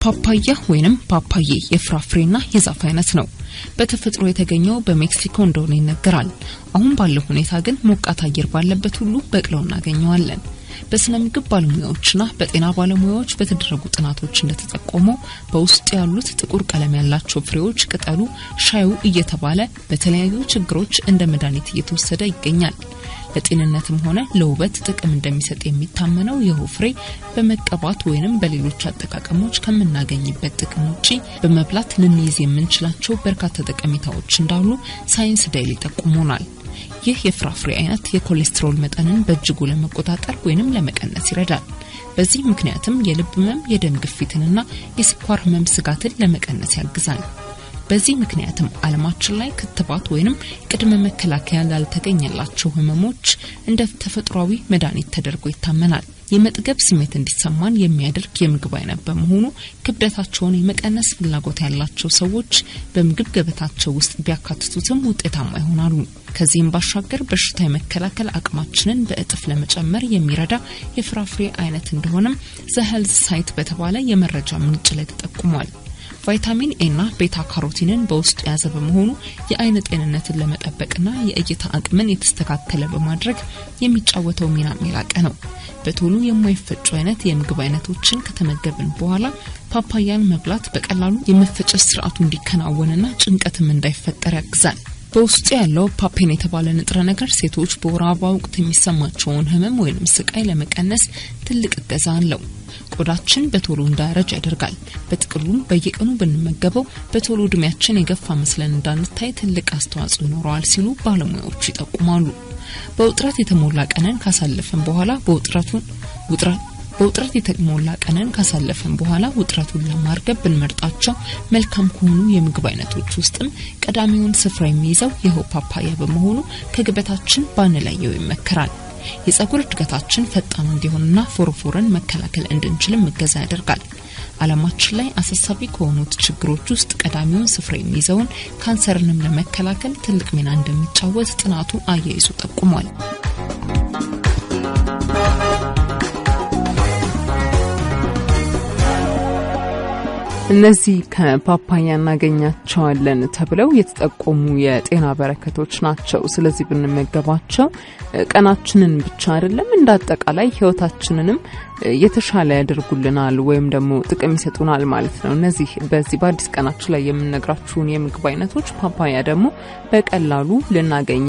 ፓፓያ ወይንም ፓፓዬ የፍራፍሬና የዛፍ አይነት ነው። በተፈጥሮ የተገኘው በሜክሲኮ እንደሆነ ይነገራል። አሁን ባለው ሁኔታ ግን ሞቃት አየር ባለበት ሁሉ በቅለው እናገኘዋለን። በስነ ምግብ ባለሙያዎችና በጤና ባለሙያዎች በተደረጉ ጥናቶች እንደተጠቆመው በውስጥ ያሉት ጥቁር ቀለም ያላቸው ፍሬዎች ቅጠሉ ሻዩ እየተባለ በተለያዩ ችግሮች እንደ መድኃኒት እየተወሰደ ይገኛል። ለጤንነትም ሆነ ለውበት ጥቅም እንደሚሰጥ የሚታመነው ይኸው ፍሬ በመቀባት ወይንም በሌሎች አጠቃቀሞች ከምናገኝበት ጥቅም ውጪ በመብላት ልንይዝ የምንችላቸው በርካታ ጠቀሜታዎች እንዳሉ ሳይንስ ዴይሊ ጠቁሞናል። ይህ የፍራፍሬ አይነት የኮሌስትሮል መጠንን በእጅጉ ለመቆጣጠር ወይንም ለመቀነስ ይረዳል። በዚህ ምክንያትም የልብ ህመም፣ የደም ግፊትንና የስኳር ህመም ስጋትን ለመቀነስ ያግዛል። በዚህ ምክንያትም ዓለማችን ላይ ክትባት ወይንም ቅድመ መከላከያ ላልተገኘላቸው ህመሞች እንደ ተፈጥሯዊ መድኃኒት ተደርጎ ይታመናል። የመጥገብ ስሜት እንዲሰማን የሚያደርግ የምግብ አይነት በመሆኑ ክብደታቸውን የመቀነስ ፍላጎት ያላቸው ሰዎች በምግብ ገበታቸው ውስጥ ቢያካትቱትም ውጤታማ ይሆናሉ። ከዚህም ባሻገር በሽታ የመከላከል አቅማችንን በእጥፍ ለመጨመር የሚረዳ የፍራፍሬ አይነት እንደሆነም ዘ ሄልዝ ሳይት በተባለ የመረጃ ምንጭ ላይ ተጠቁሟል። ቫይታሚን ኤ እና ቤታ ካሮቲንን በውስጡ ያዘ በመሆኑ የአይን ጤንነትን ለመጠበቅና የእይታ አቅምን የተስተካከለ በማድረግ የሚጫወተው ሚና የላቀ ነው። በቶሎ የማይፈጩ አይነት የምግብ አይነቶችን ከተመገብን በኋላ ፓፓያን መብላት በቀላሉ የመፈጨት ስርዓቱ እንዲከናወንና ጭንቀትም እንዳይፈጠር ያግዛል። በውስጡ ያለው ፓፔን የተባለ ንጥረ ነገር ሴቶች በወር አበባ ወቅት የሚሰማቸውን ህመም ወይንም ስቃይ ለመቀነስ ትልቅ እገዛ አለው። ቆዳችን በቶሎ እንዳያረጅ ያደርጋል። በጥቅሉም በየቀኑ ብንመገበው በቶሎ እድሜያችን የገፋ መስለን እንዳንታይ ትልቅ አስተዋጽኦ ይኖረዋል ሲሉ ባለሙያዎቹ ይጠቁማሉ። በውጥረት የተሞላ ቀንን ካሳለፈን በኋላ ውጥረቱን ለማርገብ ብንመርጣቸው መልካም ከሆኑ የምግብ አይነቶች ውስጥም ቀዳሚውን ስፍራ የሚይዘው ይኸው ፓፓያ በመሆኑ ከግበታችን ባንለየው ይመከራል። የፀጉር እድገታችን ፈጣን እንዲሆንና ፎሮፎርን መከላከል እንድንችል መገዛ ያደርጋል። ዓለማችን ላይ አሳሳቢ ከሆኑት ችግሮች ውስጥ ቀዳሚውን ስፍራ የሚይዘውን ካንሰርንም ለመከላከል ትልቅ ሚና እንደሚጫወት ጥናቱ አያይዞ ጠቁሟል። እነዚህ ከፓፓያ እናገኛቸዋለን ተብለው የተጠቆሙ የጤና በረከቶች ናቸው። ስለዚህ ብንመገባቸው ቀናችንን ብቻ አይደለም እንዳጠቃላይ ህይወታችንንም የተሻለ ያደርጉልናል ወይም ደግሞ ጥቅም ይሰጡናል ማለት ነው። እነዚህ በዚህ በአዲስ ቀናችን ላይ የምንነግራችሁን የምግብ አይነቶች ፓፓያ ደግሞ በቀላሉ ልናገኝ